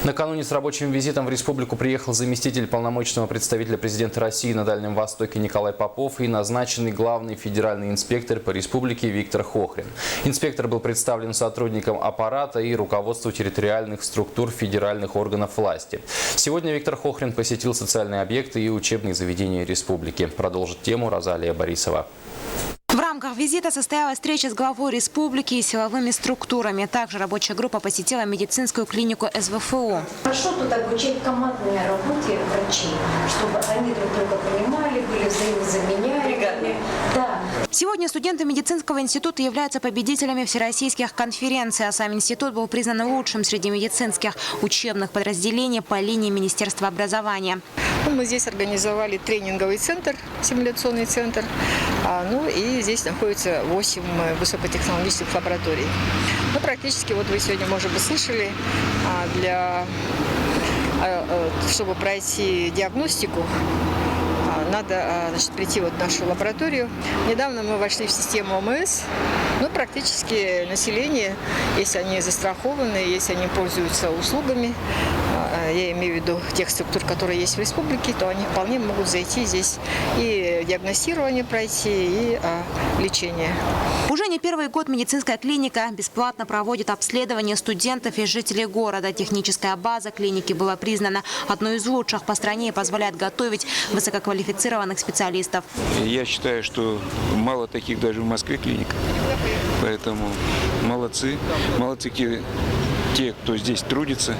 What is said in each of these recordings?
Накануне с рабочим визитом в республику приехал заместитель полномочного представителя президента России на Дальнем Востоке Николай Попов и назначенный главный федеральный инспектор по республике Виктор Хохрин. Инспектор был представлен сотрудникам аппарата и руководству территориальных структур федеральных органов власти. Сегодня Виктор Хохрин посетил социальные объекты и учебные заведения республики. Продолжит тему Розалия Борисова. В рамках визита состоялась встреча с главой республики и силовыми структурами. Также рабочая группа посетила медицинскую клинику СВФУ. Хорошо тут обучать командной работе врачей, чтобы они друг друга понимали, были взаимозаменяемыми. Да. Сегодня студенты медицинского института являются победителями всероссийских конференций, а сам институт был признан лучшим среди медицинских учебных подразделений по линии Министерства образования. Мы здесь организовали тренинговый центр, симуляционный центр. И здесь находится 8 высокотехнологических лабораторий. Практически, вот вы сегодня, может быть, слышали, чтобы пройти диагностику, надо прийти в нашу лабораторию. Недавно мы вошли в систему ОМС. Практически население, если они застрахованы, если они пользуются услугами, я имею в виду тех структур, которые есть в республике, то они вполне могут зайти здесь и диагностирование пройти, и лечение. Уже не первый год медицинская клиника бесплатно проводит обследование студентов и жителей города. Техническая база клиники была признана одной из лучших по стране и позволяет готовить высококвалифицированных специалистов. Я считаю, что мало таких даже в Москве клиник. Поэтому молодцы. Молодцы те, кто здесь трудится,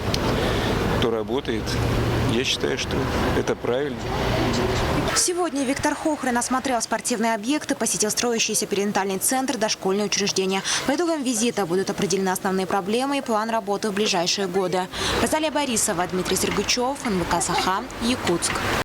кто работает. Я считаю, что это правильно. Сегодня Виктор Хохрин осмотрел спортивные объекты, посетил строящийся перинатальный центр, дошкольные учреждения. По итогам визита будут определены основные проблемы и план работы в ближайшие годы. Розалия Борисова, Дмитрий Сергучев, НВК Саха, Якутск.